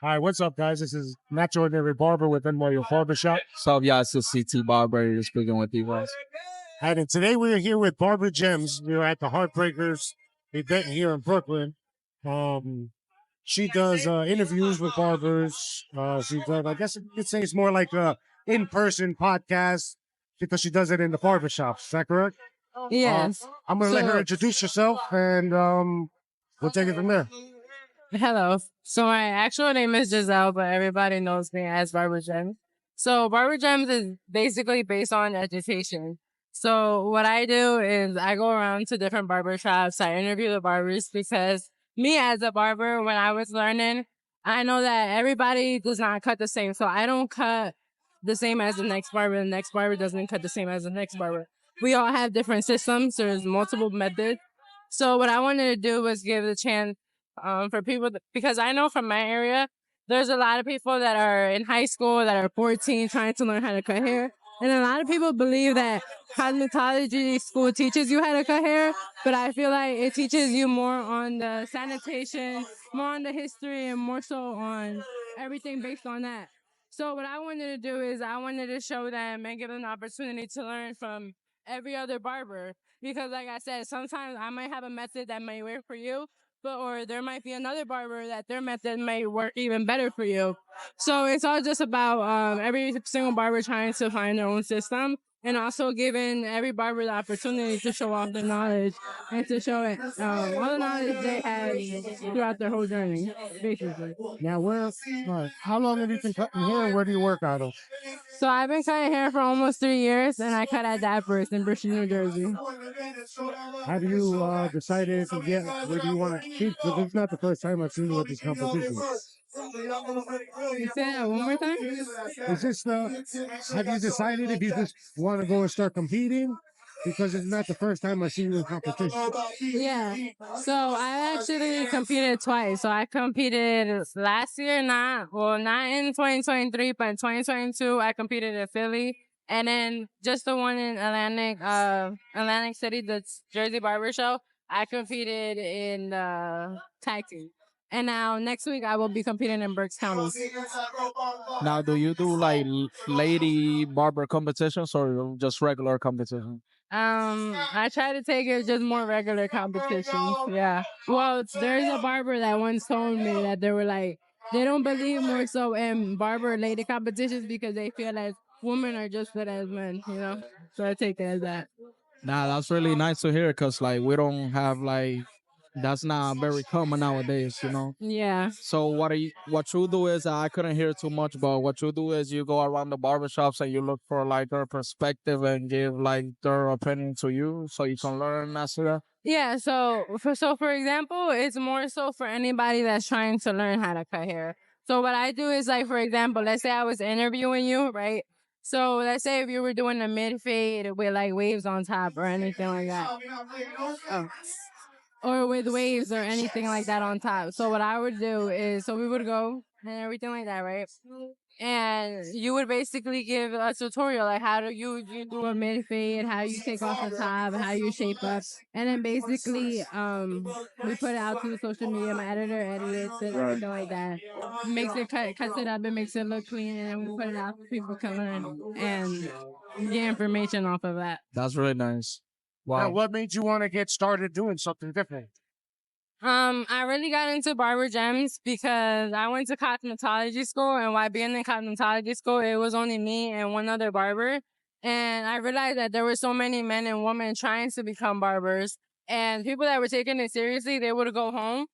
Hi, what's up, guys? This is Not Your Ordinary Barber with N.Y.O Barbershop. So yeah, it's just CT Barber speaking with you guys. And today we are here with Barber Gems. We are at the Heartbreakers event here in Brooklyn. Um, she does interviews with barbers. She does, I guess you could say it's more like a in-person podcast because she does it in the barbershop. Is that correct? Yes. I'm going to let her So, introduce herself and we'll take it from there. hello. So my actual name is Giselle, but everybody knows me as Barber Gems. So Barber Gems is basically based on education. So what I do is I go around to different barber shops. I interview the barbers because me as a barber, when I was learning, I know that everybody does not cut the same. So I don't cut the same as the next barber. The next barber doesn't cut the same as the next barber. We all have different systems. There's multiple methods. So what I wanted to do was give the chance for people because I know from my area, there's a lot of people that are in high school that are 14 trying to learn how to cut hair. And a lot of people believe that cosmetology school teaches you how to cut hair, but I feel like it teaches you more on the sanitation, more on the history, and more so on everything based on that. So what I wanted to do is I wanted to show them and give them an opportunity to learn from every other barber. Because like I said, sometimes I might have a method that may work for you, but or there might be another barber that their method may work even better for you. So it's all just about every single barber trying to find their own system and also giving every barber the opportunity to show off their knowledge and to show it all the knowledge they have throughout their whole journey, basically. Now, how long have you been cutting hair and where do you work out of? So I've been cutting hair for almost 3 years, and I cut at Dappers in Bristol, New Jersey. How do you decided to get where do you want to keep? Because it's not the first time I've seen you at this competition. You say that one more time? Is this have you decided if you just want to go and start competing? Because it's not the first time I've seen you in competition. Yeah. So I actually competed twice. So I competed last year, not in 2023, but in 2022, I competed in Philly. And then just the one in Atlantic City, the Jersey Barber Show, I competed in tag team. And now next week I will be competing in Berks County. Now, do you do like lady barber competitions or just regular competition? I try to take it just more regular competitions. Yeah. Well, there's a barber that once told me that they were like, they don't believe more so in barber lady competitions because they feel like women are just good as men, you know? So I take it as that. Nah, that's really nice to hear because like we don't have like that's not very common nowadays. Yeah. So what you do is I couldn't hear too much, but what you do is you go around the barbershops and you look for like their perspective and give like their opinion to you so you can learn after that. Yeah, so for example, it's more so for anybody that's trying to learn how to cut hair. So what I do is like, for example, let's say I was interviewing you, right? So let's say if you were doing a mid fade with like waves on top or anything like that. Oh. Or with waves or anything like that on top. So what I would do is, so we would go and everything like that, right? And you would basically give a tutorial, like how do you do a mid fade, how you take off the top, how you shape up, and then basically we put it out to the social media. My editor edits it, everything like that, makes it cuts it up, and makes it look clean, and then we put it out so people can learn and get information off of that. That's really nice. Now, Wow. what made you want to get started doing something different? I really got into Barber Gems because I went to cosmetology school, and while being in cosmetology school, it was only me and one other barber. And I realized that there were so many men and women trying to become barbers, and people that were taking it seriously, they would go home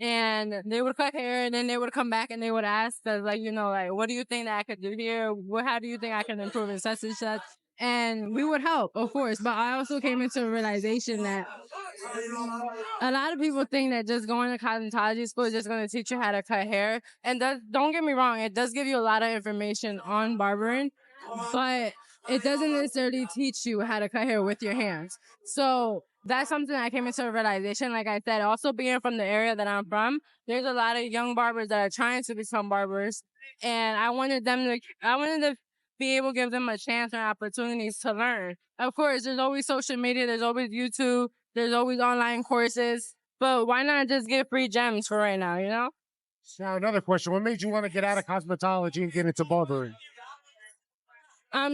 and they would cut hair, and then they would come back and they would ask us, like, like, what do you think that I could do here? How do you think I can improve in such and such? And we would help, of course. But I also came into a realization that a lot of people think that just going to cosmetology school is just going to teach you how to cut hair. And don't get me wrong, it does give you a lot of information on barbering, but it doesn't necessarily teach you how to cut hair with your hands. So that's something I came into a realization. Like I said, also being from the area that I'm from, there's a lot of young barbers that are trying to become barbers. And I wanted to be able to give them a chance and opportunities to learn. Of course, there's always social media, there's always YouTube, there's always online courses, but why not just get free gems for right now, Now, another question. What made you want to get out of cosmetology and get into barbering?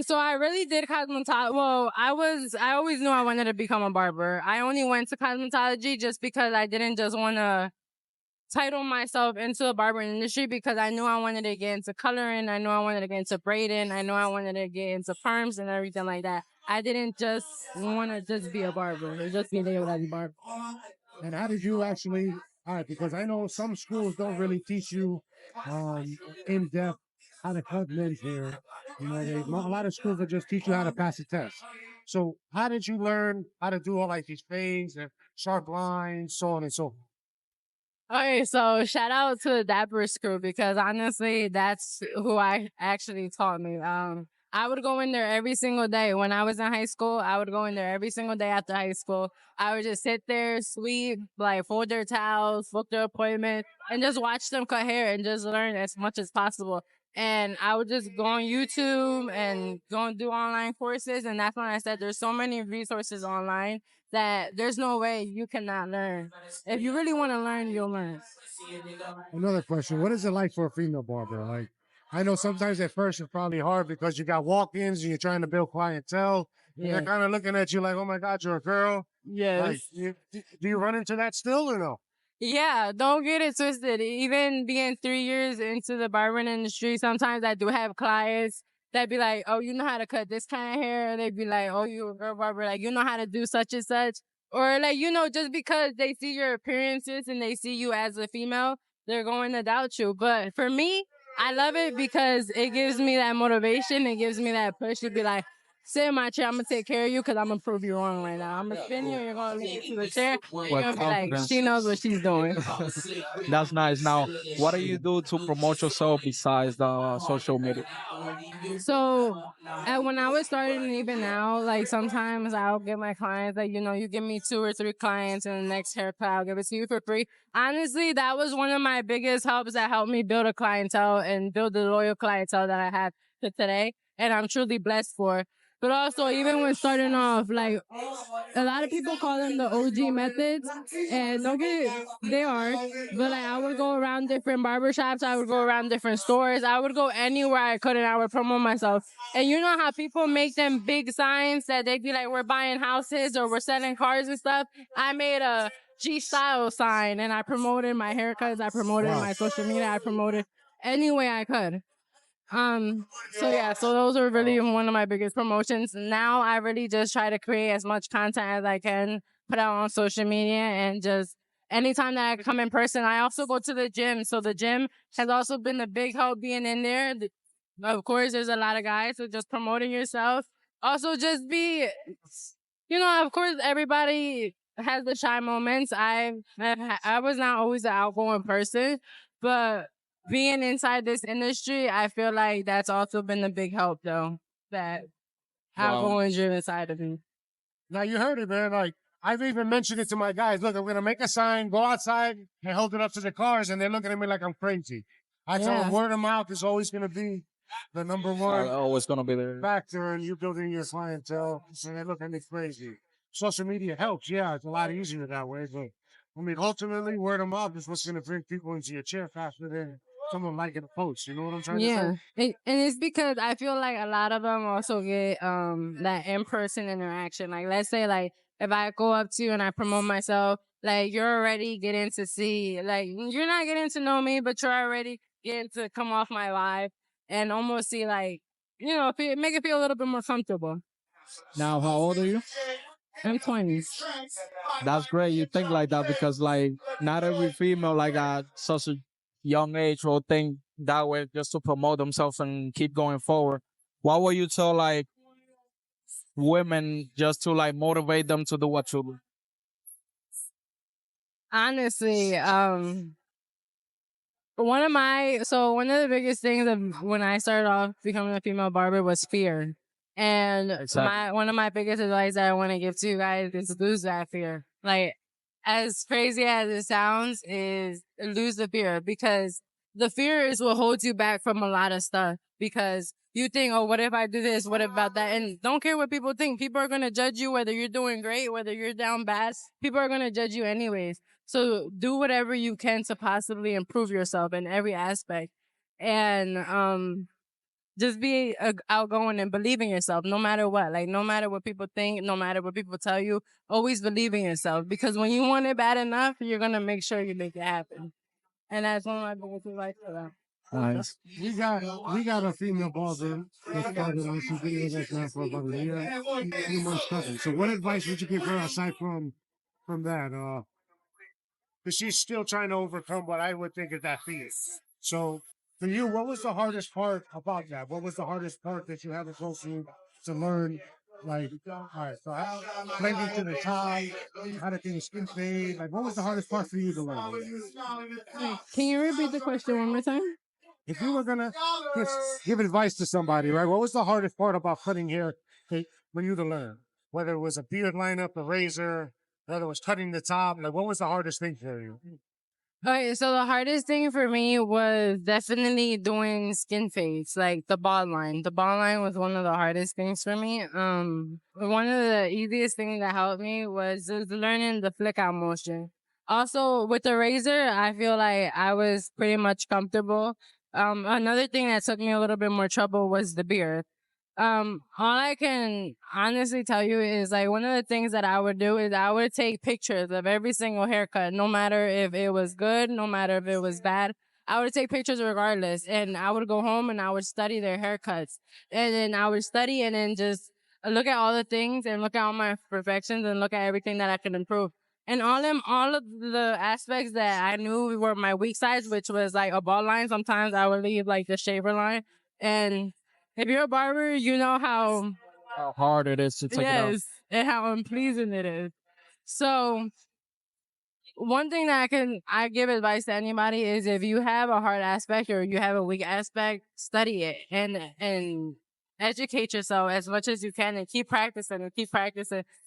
So I really did cosmetology. Well, I always knew I wanted to become a barber. I only went to cosmetology just because I didn't just want to title myself into the barbering industry because I knew I wanted to get into coloring. I knew I wanted to get into braiding. I knew I wanted to get into perms and everything like that. I didn't just want to just be a barber or just be there as a barber. And how did you actually, all right, because I know some schools don't really teach you in depth how to cut men's hair. You know, a lot of schools will just teach you how to pass a test. So how did you learn how to do all like these fades and sharp lines, so on and so forth? Okay, so shout out to the Dapper's crew because honestly, that's who I actually taught me. I would go in there every single day. When I was in high school, I would go in there every single day after high school. I would just sit there, sweep, like fold their towels, book their appointment, and just watch them cut hair and just learn as much as possible. And I would just go on YouTube and go and do online courses. And that's when I said there's so many resources online that there's no way you cannot learn. If you really want to learn, you'll learn. Another question. What is it like for a female barber? Like, I know sometimes at first it's probably hard because you got walk-ins and you're trying to build clientele. And they're kind of looking at you like, oh my God, you're a girl. Like, Yes. do you run into that still or no? Yeah, don't get it twisted. Even being 3 years into the barbering industry, sometimes I do have clients that be like, oh, you know how to cut this kind of hair. They'd be like, oh, you a girl barber. Like, you know how to do such and such. Or like, just because they see your appearances and they see you as a female, they're going to doubt you. But for me, I love it because it gives me that motivation. It gives me that push to be like, sit in my chair. I'm gonna take care of you because I'm gonna prove you wrong right now. I'm gonna spin you. You're gonna lean into the chair. You're With gonna be like, confidence. she knows what she's doing. That's nice. Now, what do you do to promote yourself besides the social media? So, when I was starting, and even now, like sometimes I'll get my clients, like, you give me 2 or 3 clients and the next haircut, I'll give it to you for free. Honestly, that was one of my biggest helps that helped me build a clientele and build the loyal clientele that I have to today. And I'm truly blessed for. But also, even when starting off, like, a lot of people call them the OG methods, and don't get it, they are. But like, I would go around different barbershops, I would go around different stores, I would go anywhere I could, and I would promote myself. And you know how people make them big signs that they be like, we're buying houses or we're selling cars and stuff? I made a G-style sign, and I promoted my haircuts, I promoted Wow. my social media, I promoted any way I could. So yeah, so those are really one of my biggest promotions. Now I really just try to create as much content as I can, put out on social media, and just anytime that I can come in person. I also go to the gym. So the gym has also been a big help being in there. Of course, there's a lot of guys, so just promoting yourself. Also just of course everybody has the shy moments. I was not always an outgoing person, but being inside this industry, I feel like that's also been a big help, though. That outgoing driven side of me. Now you heard it, man. Like I've even mentioned it to my guys. Look, I'm gonna make a sign, go outside, and hold it up to the cars, and they're looking at me like I'm crazy. I tell them word of mouth is always gonna be the number one Always gonna be there. factor in you building your clientele. And they look at me crazy. Social media helps, yeah, it's a lot easier that way. But I mean, ultimately, word of mouth is what's gonna bring people into your chair faster than someone liking a post. You know what I'm trying to say? Yeah, and it's because I feel like a lot of them also get that in person interaction. Like, let's say, like, if I go up to you and I promote myself, like, you're already getting to see, like, you're not getting to know me, but you're already getting to come off my live and almost see, like, make it feel a little bit more comfortable. Now, how old are you? I'm 20. That's great. You think like that because like not every female like at such a young age will think that way just to promote themselves and keep going forward. What would you tell like women just to like motivate them to do what you do? Honestly, one of the biggest things of when I started off becoming a female barber was fear. And Exactly. one of my biggest advice that I want to give to you guys is lose that fear. Like, as crazy as it sounds, is lose the fear, because the fear is what holds you back from a lot of stuff, because you think, oh, what if I do this? What about that? And don't care what people think. People are going to judge you whether you're doing great, whether you're down bad. People are going to judge you anyways. So do whatever you can to possibly improve yourself in every aspect. And just be outgoing and believe in yourself no matter what. Like, no matter what people think, no matter what people tell you, always believe in yourself. Because when you want it bad enough, you're going to make sure you make it happen. And that's one of my biggest advice for them. Nice. We got a female barber that started on some videos like that for about a year, a few months cutting. So what advice would you give her aside from that? Because she's still trying to overcome what I would think is that fear. So for you, what was the hardest part about that? What was the hardest part that you had to go through to learn? Like, all right, so blending to the tie, how to do the skin fade. Like, what was the hardest part for you to learn? Wait, can you repeat the question one more time? If you were gonna give advice to somebody, right? What was the hardest part about cutting hair for you to learn? Whether it was a beard lineup, a razor, whether it was cutting the top, like what was the hardest thing for you? Okay, so the hardest thing for me was definitely doing skin fades, like the bald line. The bald line was one of the hardest things for me. One of the easiest things that helped me was just learning the flick out motion. Also, with the razor, I feel like I was pretty much comfortable. Another thing that took me a little bit more trouble was the beard. All I can honestly tell you is like one of the things that I would do is I would take pictures of every single haircut, no matter if it was good, no matter if it was bad. I would take pictures regardless, and I would go home and I would study their haircuts, and then I would study and then just look at all the things and look at all my perfections and look at everything that I could improve. And all of the aspects that I knew were my weak sides, which was like a ball line. Sometimes I would leave like the shaver line, and if you're a barber, you know How hard it is to take it out. yes, and how unpleasing it is. So one thing that I give advice to anybody is if you have a hard aspect or you have a weak aspect, study it and educate yourself as much as you can and keep practicing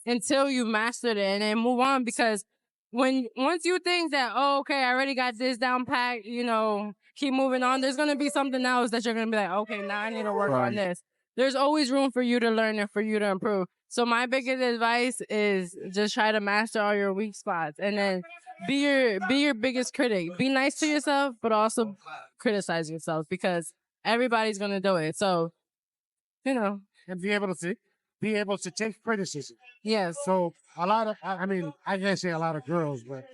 until you mastered it and then move on. Because once you think that, oh, okay, I already got this down packed, keep moving on, there's gonna be something else that you're gonna be like, okay, now I need to work on this. There's always room for you to learn and for you to improve. So my biggest advice is just try to master all your weak spots and then be your biggest critic. Be nice to yourself, but also criticize yourself because everybody's gonna do it. So, And be able to take criticism. yes. So a lot of, I mean, I can't say a lot of girls, but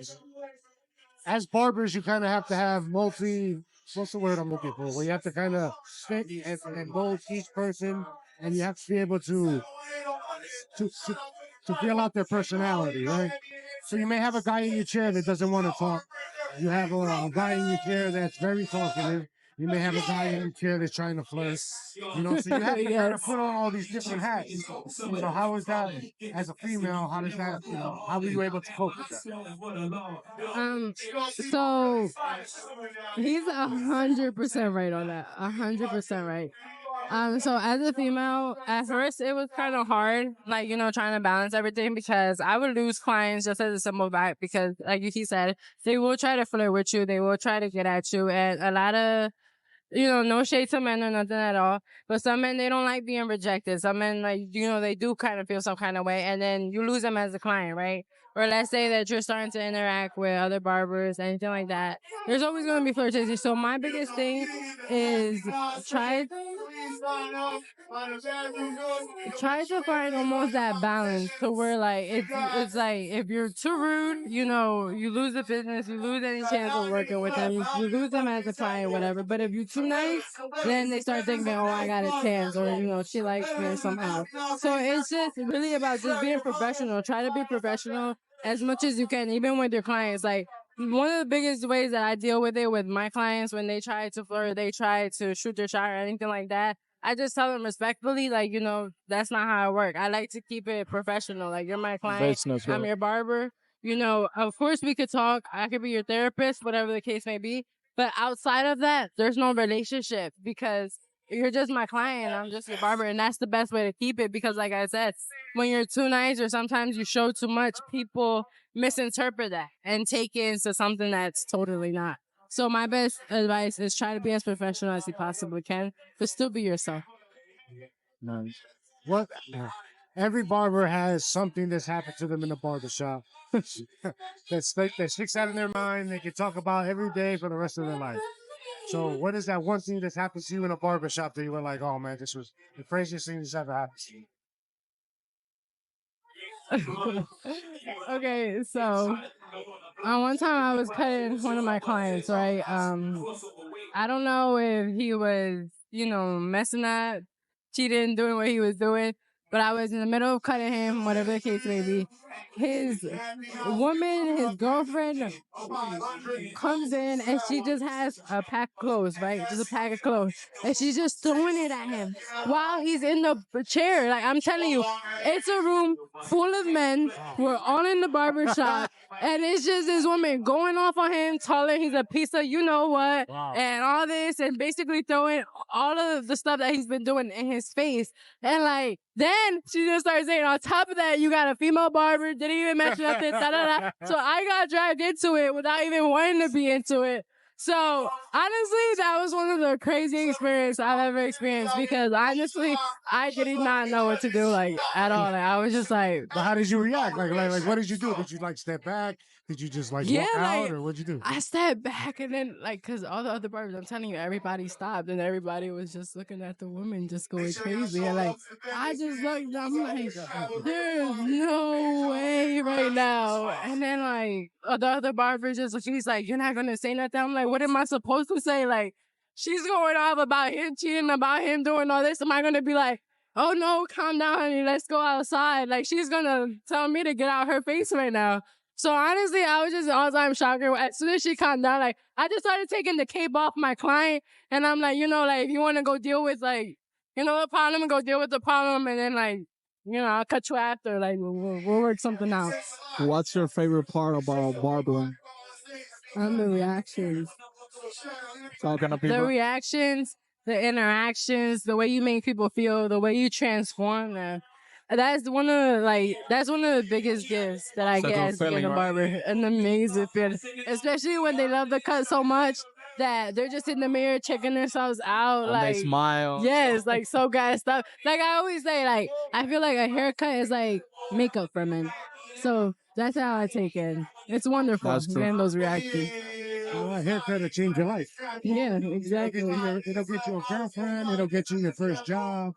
as barbers, you kind of have to have what's the word I'm looking for? Where you have to kind of fit and mold each person, and you have to be able to, to, to feel out their personality, right? So you may have a guy in your chair that doesn't want to talk. You have a guy in your chair that's very talkative. You may have a guy in your chair that's trying to flirt. So you have to kind of put on all these different hats. So how is that as a female? How does that, how were you able to cope with that? So he's 100% right on that. 100% right. So as a female, at first it was kind of hard, like, trying to balance everything because I would lose clients just as a simple fact because, like he said, they will try to flirt with you. They will try to get at you. And a lot of, no shade to men or nothing at all. But some men, they don't like being rejected. Some men, like, they do kind of feel some kind of way. And then you lose them as a client, right? Or let's say that you're starting to interact with other barbers, anything like that. There's always going to be flirtation. So my biggest thing is try to find almost that balance to where like it's like if you're too rude, you lose the business, you lose any chance of working with them, you lose them as a client, whatever. But if you're too nice, then they start thinking, oh, I got a chance, or she likes me somehow. So it's just really about just being professional. Try to be professional as much as you can, even with your clients. Like one of the biggest ways that I deal with it with my clients when they try to flirt, they try to shoot their shot or anything like that. I just tell them respectfully, like, that's not how I work. I like to keep it professional. Like, you're my client. I'm your barber. Of course we could talk. I could be your therapist, whatever the case may be. But outside of that, there's no relationship because you're just my client. I'm just your barber. And that's the best way to keep it because, like I said, when you're too nice or sometimes you show too much, people misinterpret that and take it into something that's totally not. So my best advice is try to be as professional as you possibly can, but still be yourself. Nice. What every barber has something that's happened to them in the barbershop that sticks out in their mind. They can talk about every day for the rest of their life. So, what is that one thing that's happened to you in a barbershop that you were like, oh man, this was the craziest thing that's ever happened to me? Okay, so one time I was cutting one of my clients, right? I don't know if he was, messing up, cheating, doing what he was doing, but I was in the middle of cutting him, whatever the case may be. His woman, his girlfriend, comes in and she just has a pack of clothes, right? Just a pack of clothes. And she's just throwing it at him while he's in the chair. Like, I'm telling you, it's a room full of men. We're all in the barber shop. And it's just this woman going off on him, telling he's a piece of you know what, and all this, and basically throwing all of the stuff that he's been doing in his face. And like, then she just started saying, on top of that, you got a female barber, didn't even mention nothing, da da da. So I got dragged into it without even wanting to be into it. So honestly, that was one of the craziest experiences I've ever experienced because honestly, I did not know what to do like at all. Like, I was just like, But how did you react? Like, what did you do? Did you like step back? Did you just like walk out, or what'd you do? I stepped back and then cause all the other barbers, I'm telling you, everybody stopped and everybody was just looking at the woman just going crazy. And like, I just looked, I'm like, there's no way right now. And then like the other barber she's like, you're not gonna say nothing. I'm like, what am I supposed to say? Like, she's going off about him cheating, about him doing all this. Am I gonna be like, oh no, calm down, honey, let's go outside? Like, she's gonna tell me to get out her face right now. So honestly, I was just all time shocked. As soon as she calmed down, like, I just started taking the cape off my client. And I'm like, if you want to go deal with, like, the problem, go deal with the problem. And then, like, I'll cut you after. Like, we'll work something out. What's your favorite part about barbering? The reactions. Talking to people. The reactions, the interactions, the way you make people feel, the way you transform them. That's one of the biggest gifts that I get as being a barber. An amazing feeling, especially when they love the cut so much that they're just in the mirror checking themselves out. And they smile. Yes, like so good stuff. Like I always say, like I feel like a haircut is like makeup for men. So that's how I take it. It's wonderful. That's true. Getting those reactions. A haircut will change your life. Yeah, exactly. It'll get you a girlfriend. It'll get you your first job.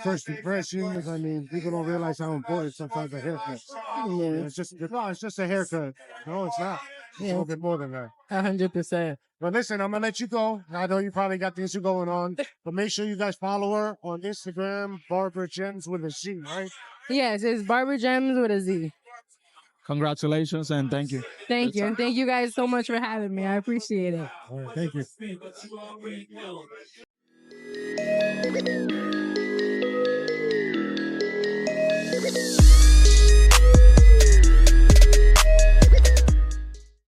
First impressions. I mean, people don't realize how important sometimes a haircut. Yeah. It's just a haircut. No, it's not. It's a little bit more than that. 100%. But listen, I'm gonna let you go. I know you probably got things going on, but make sure you guys follow her on Instagram, Barber Gems with a Z, right? Yes, it's Barber Gems with a Z. Congratulations and thank you. Thank you. And thank you guys so much for having me. I appreciate it. All right, thank you.